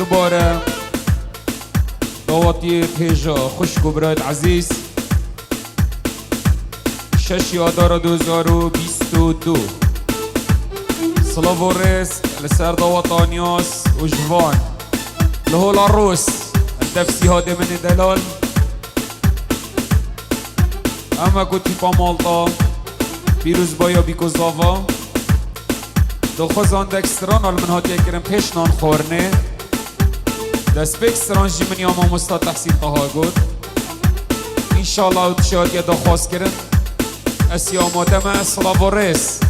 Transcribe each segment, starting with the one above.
دوباره دعوتی پیجا خوشگو برایت عزیز 6 آذار 2022 صلاة الرئيس لسر دعوت آنياس وجوان لهو العروس الدفسي هادي من دلال اما كنتي بامالتا بيروز بايا بيكو زافا دلخواز آن دکستران آل من هاتی اکرم پیشنان خورنه دست بکستران جی من یاما مستا تحصیل تاها گود انشاءالله او تشاهد یا دخواست کرن اسیاماتم صلاة الرئيس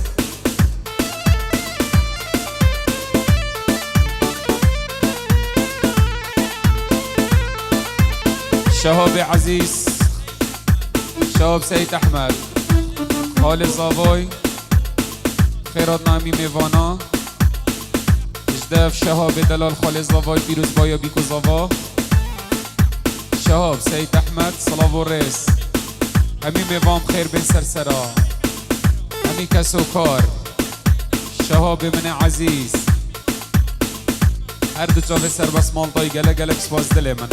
شهاب عزيز شهاب سيد احمد خالد زاوای خیرات نامی میوانا اجدف شهاب دلال خالد زاوای پیروز بایا بیکو زاوا شهاب سيد احمد صلاة الرئيس همین میوان خیر بین سرسرا همین کس و کار شهاب من عزیز هر دو جاوه سر بس مالتای گله گله کسواز دل من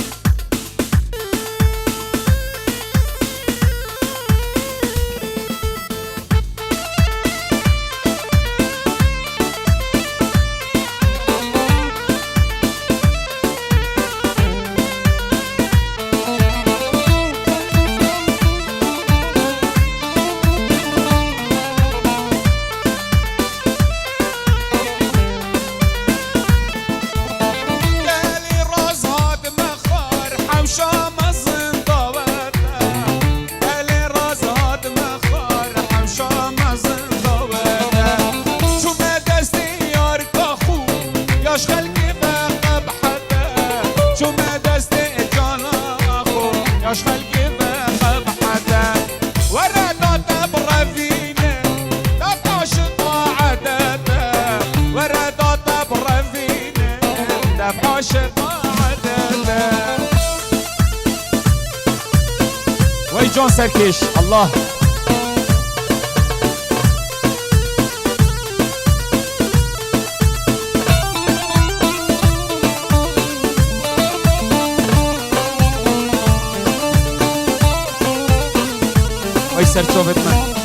وای جان سرکش الله وای سرچوبت من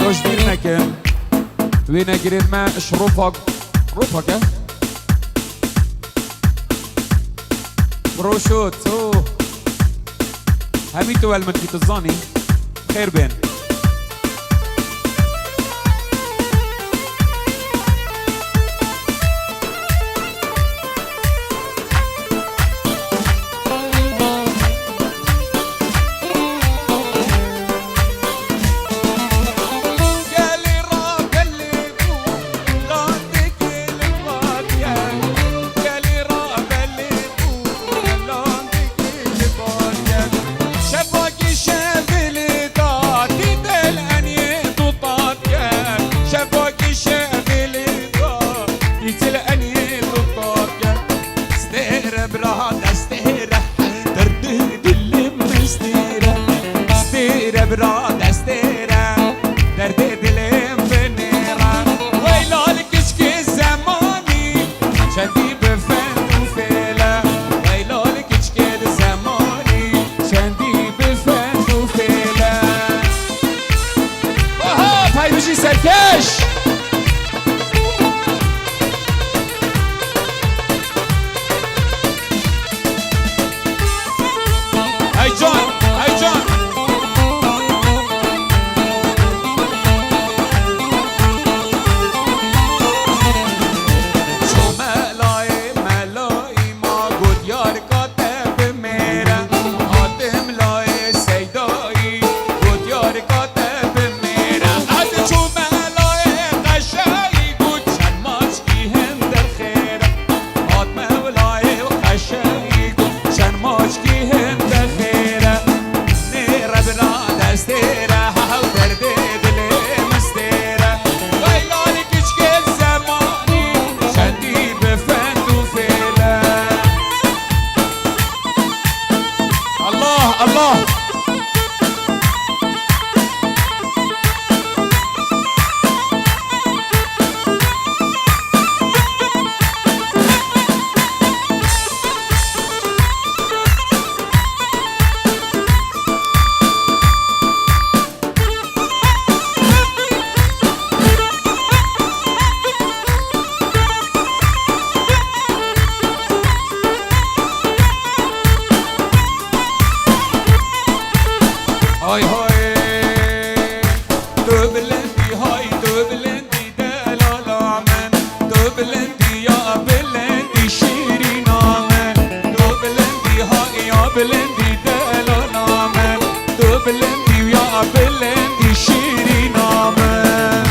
روش دیر نکن توی نگیرید من شروفاک روفاکه برو شد تو همین تو علمت بیت الزانی خیر بین الله هاي هاي دبلندي هاي دبلندي دلالا من دبلندي يا بلندي شيرين من دبلندي هاي يا بلندي دلالا من دبلندي يا بلندي شيرين من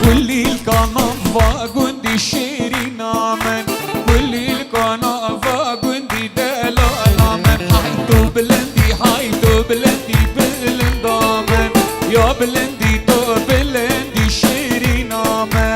والليل كنفا جندي شيرين من والليل كنفا جندي دلالا من هاي دبلندي هاي دبلندي بلندا من يا بلندي دبلندي شيرين من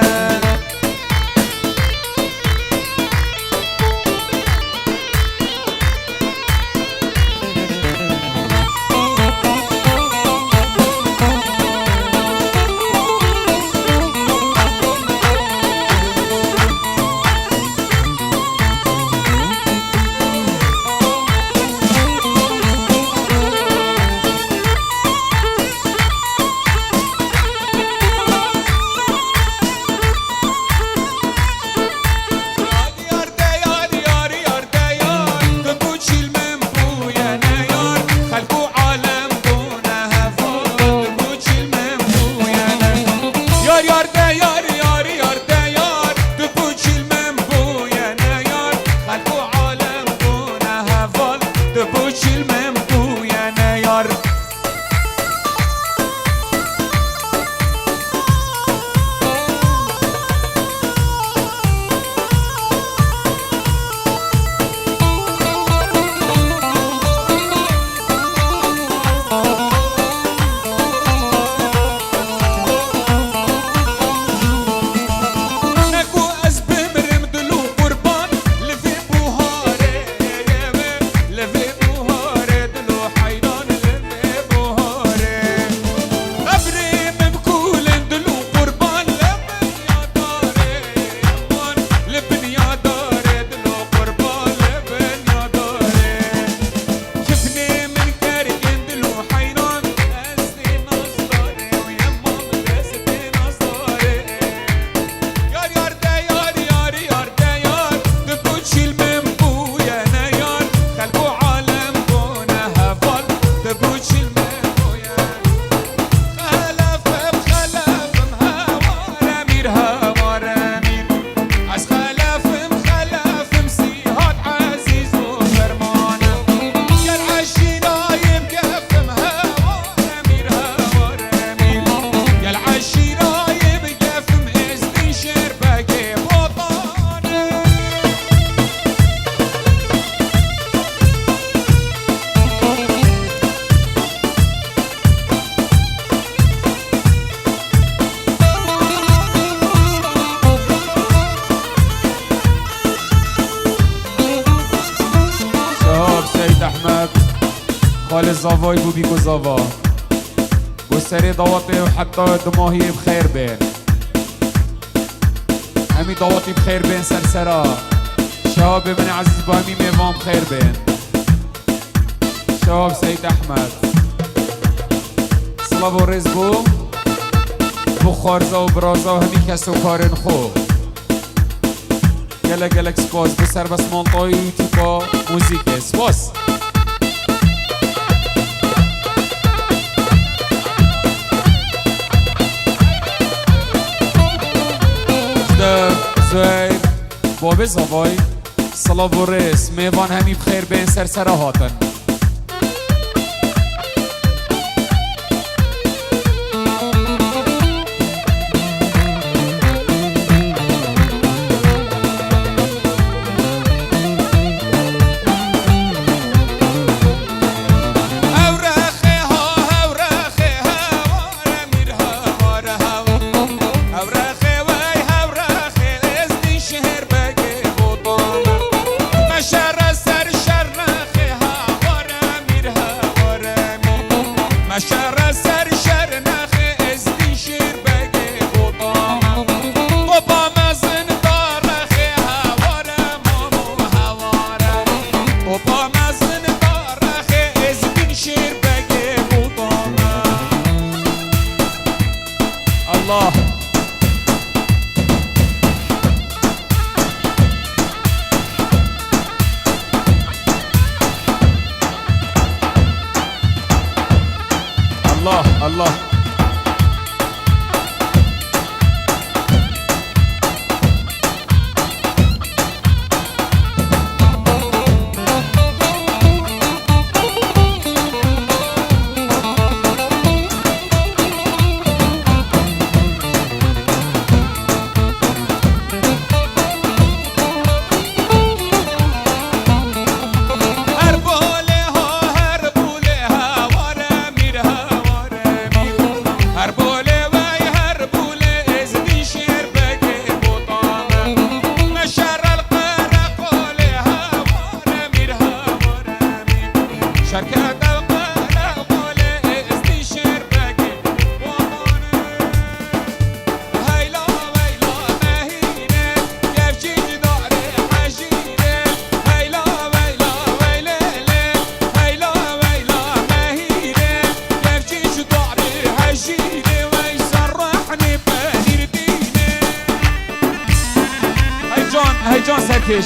خال زاوای بو بیگو زاوا بو سری دواتی و حتی دماهی بخیر بین همی دواتی بخیر بین سرسرا شهاب من عزیز با همی میوان بخیر بین شهاب سید احمد صلاح و رز بو خارزا و برازا و همی کس و کارن خو گلک سپاس بو سر بس مانتایی و تیپا موزیک سپاس زهیر باب زوای صلاح و رس میوان همی بخیر بین سرسره هاتن الله الله الله هی جان سرکش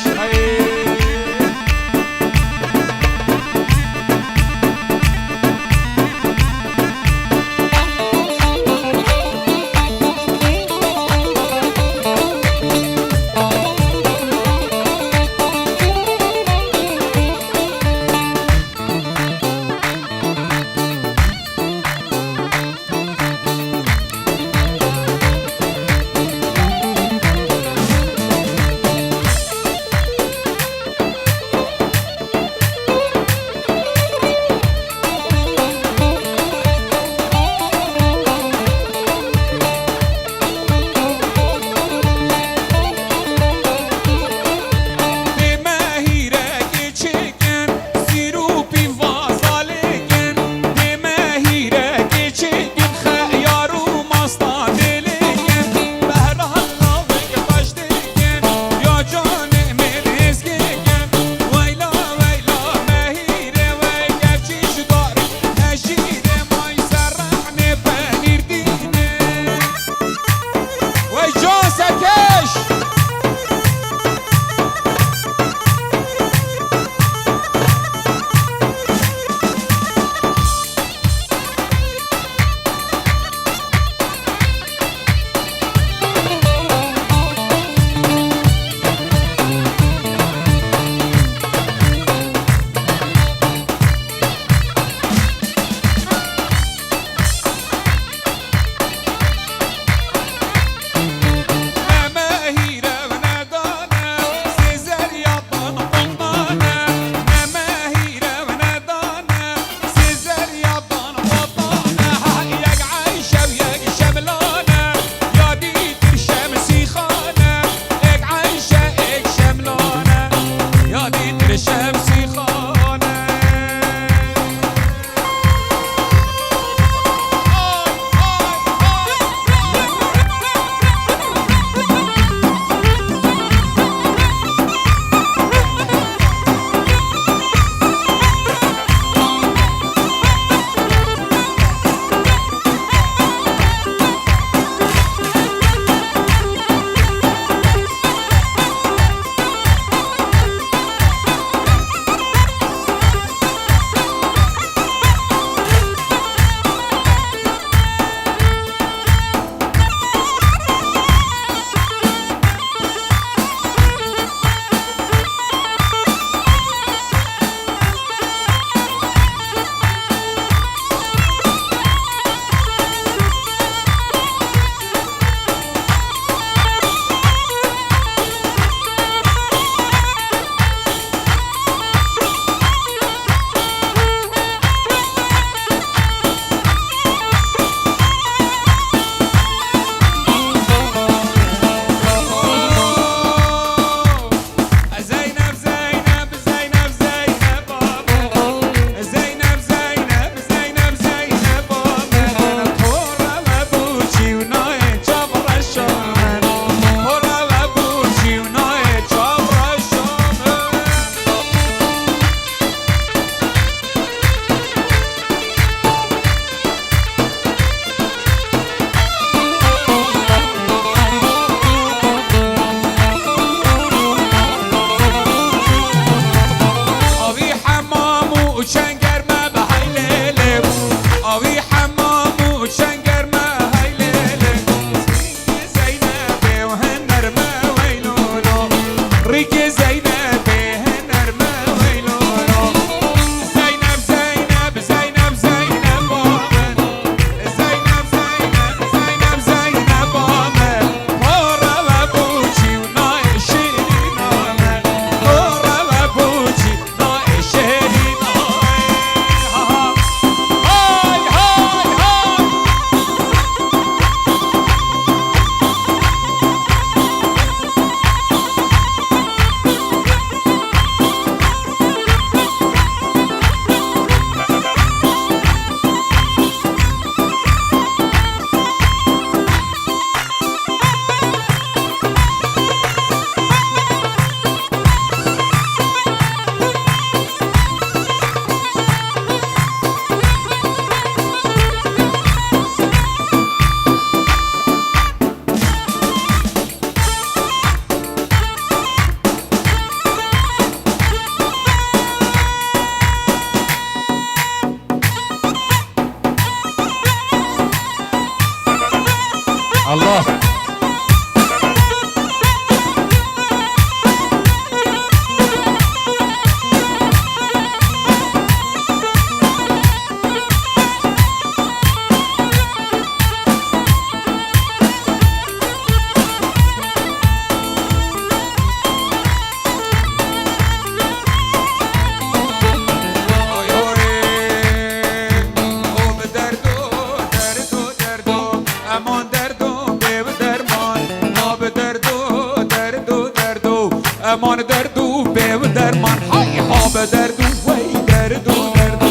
امان دردو به و درمان های ها به دردو وی دردو دردو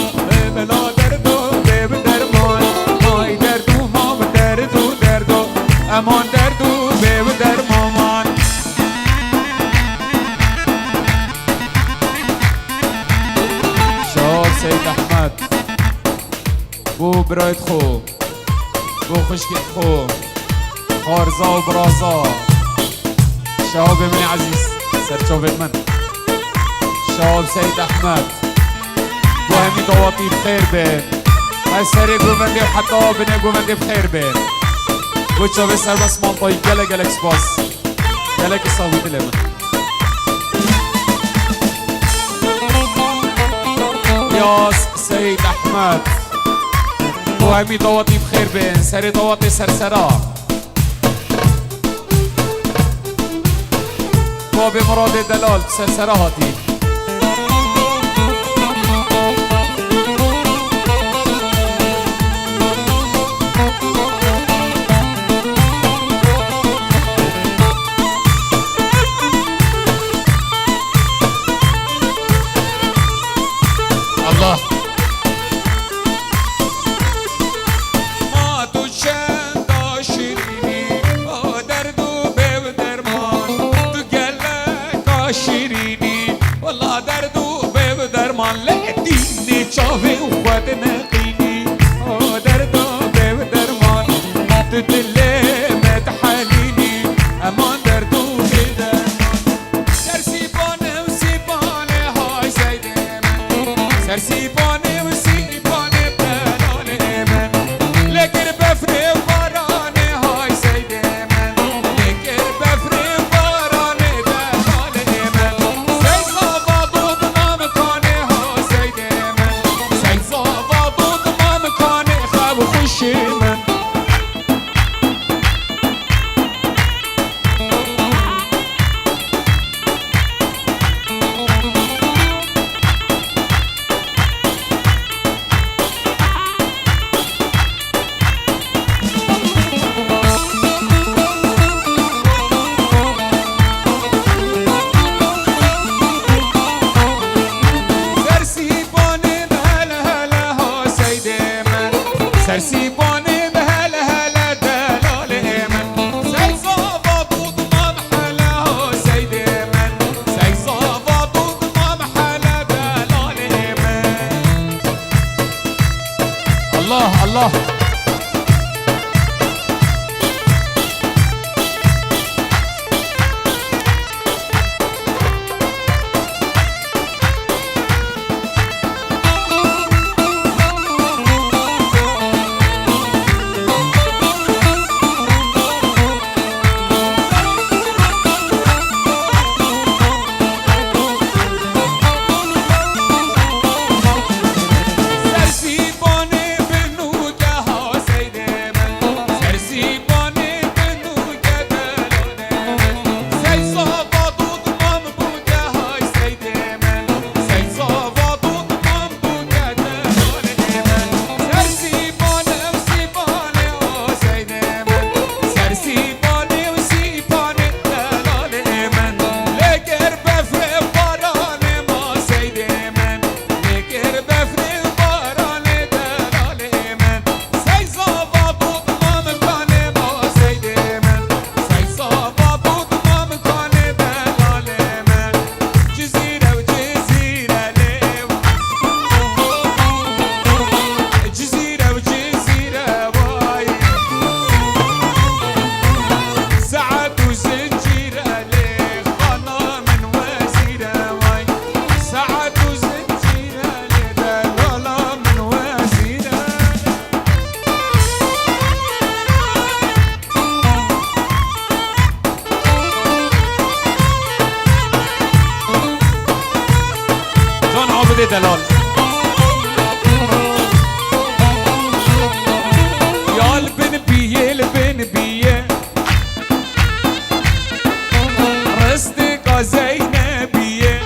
بلا دردو به و درمان های دردو ها به دردو دردو امان دردو به و درمان شاب سید احمد بو برایت خو بو خشکت خو خارزا و برازا شاب من عزیز سرچوفت من شاب سید احمد بو همی دواتي بخير بين هاي سري قومندي وحتى بني قومندي بخير بين بوچو بسر بس مالطاي گلك گلك سپاس گلك صاحب دل من ياس سيد احمد بو همی دواتي بخير بين سري دواتي سرسرا باب مراد دلال سرسرا هاتي الله ما تو چند شیرینی با درد و به و درمان تو گلک شیرینی والله درد و به و درمان لقدینی چاوی و خود نقینی درد و به و درمان تو دلمت حنینی امان درد و به درمان سرسیبانه و سیبانه های سیده سرسیبانه و سیبانه بلال من لکر بفر بارانه های سید من لکر بفر بارانه بلال من سید زابادود مامکانه ها سید من سید زابادود مامکانه خواب خوش من سرسیبانه به هل هل دلال من سید زابادود ما محله ها سید من سید زابادود ما محله دلال من الله الله دلال یال بن بیه لبن بیه رست زینبیه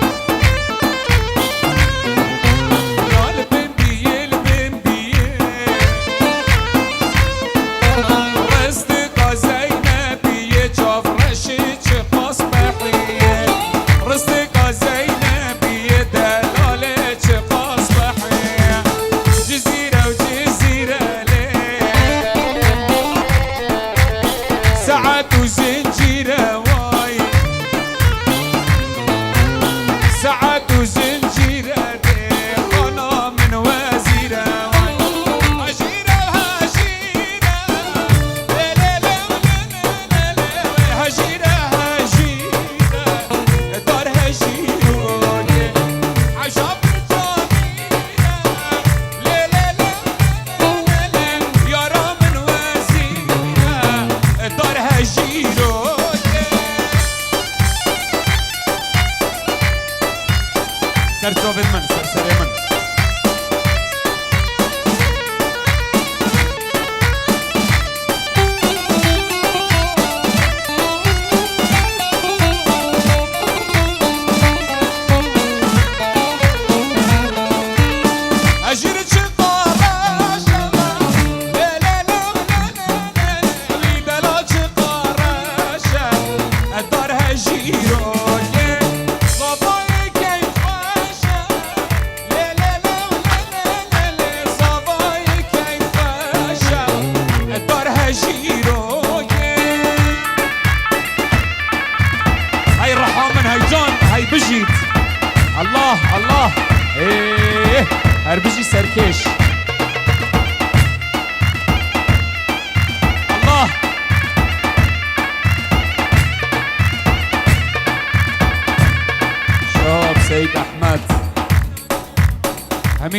یال بن بیه لبن بیه رست زینبیه جاف رشی چه قاس بحیه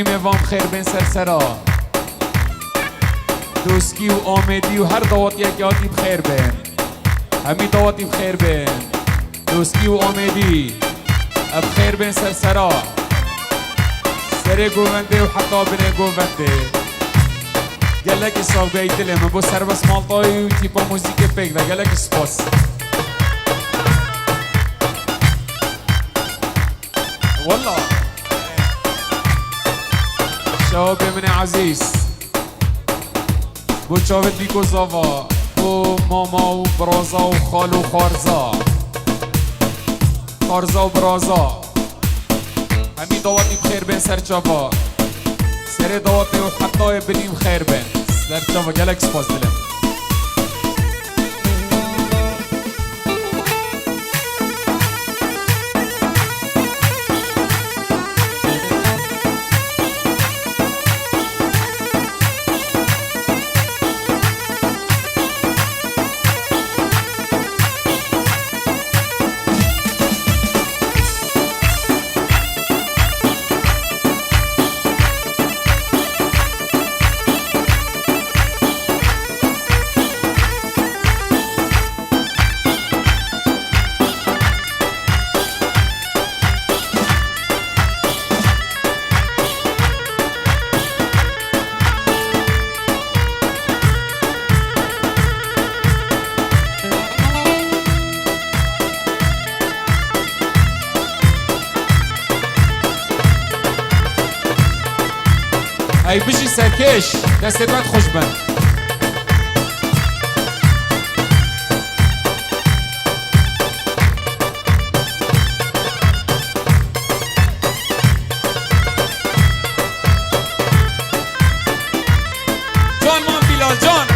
میوام خیر بین سرسرا دوسکی و آمدی و هر دعوت یکی بخیر بین همین دعوتی بخیر بین دوسکی و آمدی بخیر بین سرسرا سر گوونده و حتی بین گوونده گلک صاف گئی دلم من با سر بس مالتای و تیپا موزیک پیک ده گلک سپاس والله شباب من عزیز بو چاوت بیکو زاوا بو ماما و برازا و خال و خارزا خارزا و برازا همین دواتی بخیر بین سر چاوا سر دواتی و حتی بنیم خیر بین سر چاوا گلک سپاس دلم ای بشی سرکش دستت باید خوش بند جان مان بیلال جان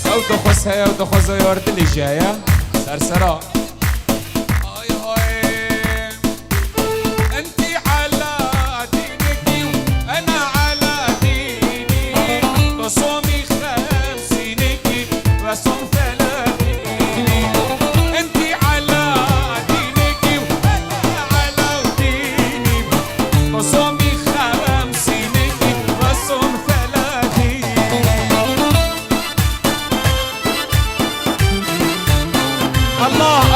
او دخوز هیا و دخوز یار دلی جایا سرسرا الله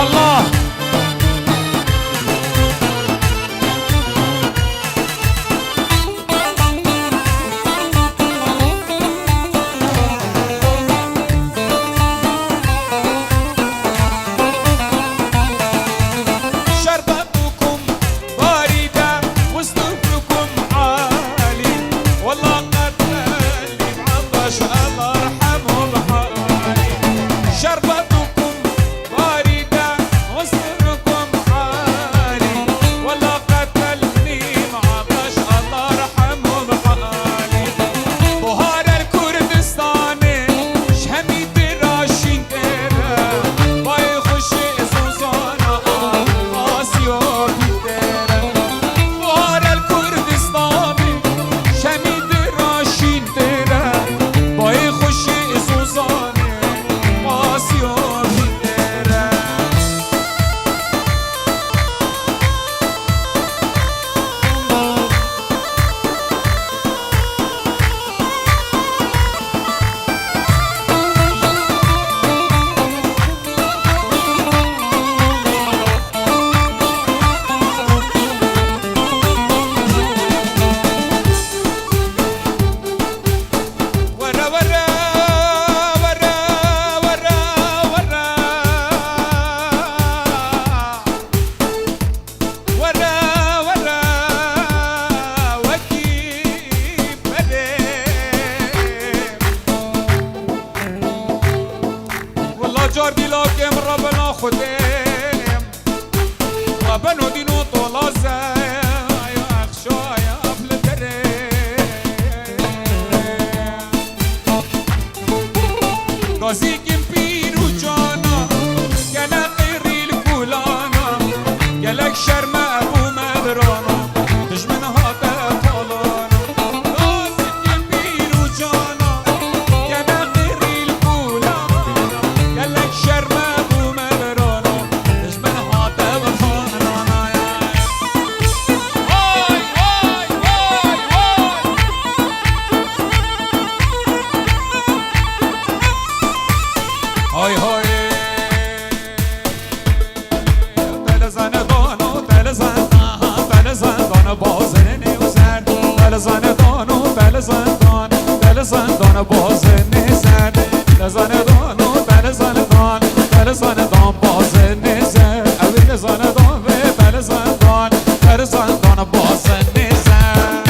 زندان باز نزن لزندان و بل زندان بل زندان باز نزن اوی لزندان و بل زندان بل زندان باز نزن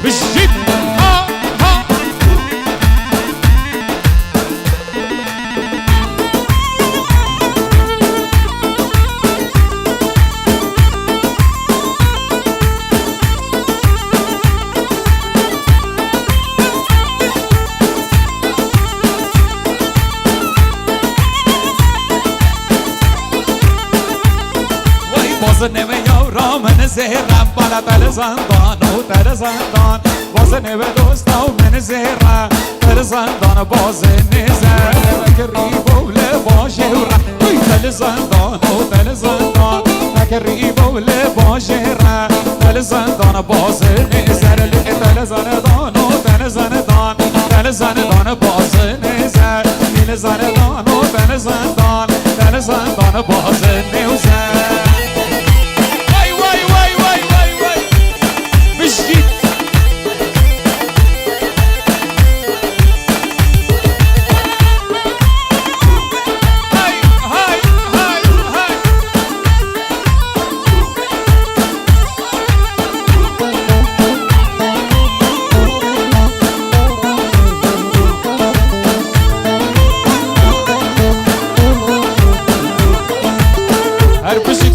بشید نوه یارا من زهرم بالا در زندان و در زندان باز نوه دوستا و من زهرم در زندان باز نزر نکری بوله باشه و رم در زندان و در زندان نکری بوله باشه رم در زندان باز نزر در زندان و در زندان در زندان باز نزر در زندان و در زندان در زندان باز نزر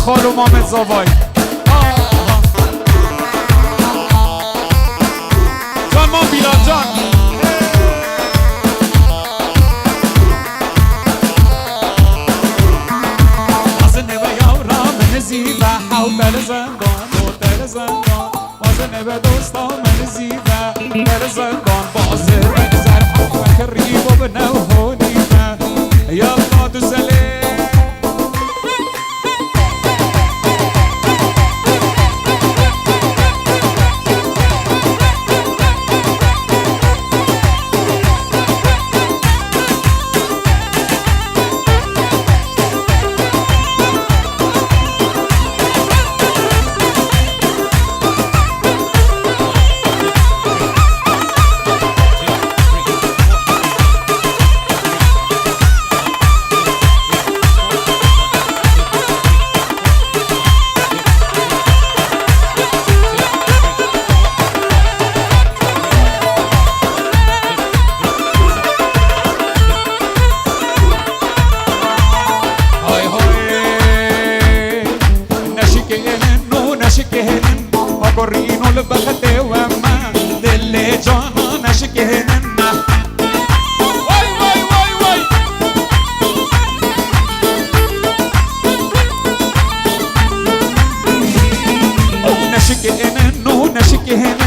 خالو مامد زاوای جان ما بیلان جان واسه نوه یارا من زیبه حو بل زندان و در زندان واسه نوه دوستا من زیبه در زندان باز نزر حو کریب و بنوهونی یا باد زلی corrino le bajate wama delle jana nashkenna way way way way nashkenna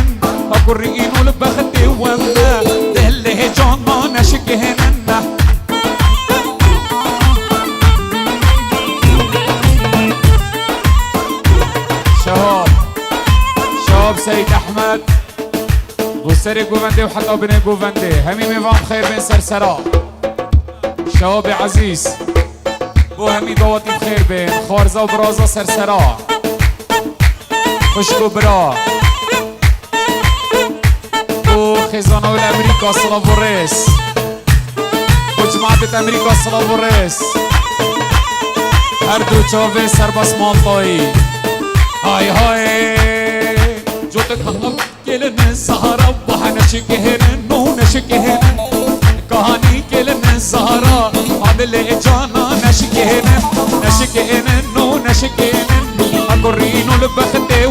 corrino le bajate wama delle jana nashkenna سيد احمد بوسري جوفندي وحتى بني جوفندي همي ميفان خير بين سرسرا شباب عزيز وهمي دواتي بخير بين خارزة وبرازة سرسرا خشكو برا وخزانة والامريكا صلافوريس وجماعة امريكا صلافوريس هردو تشافي سرباس مالطاي هاي هاي جوتك هم كلن سهرة وحنشكهن ونشكهن كهاني كلن سهرة هذا اللي جانا نشكهن ونشكهن أقرين لبختي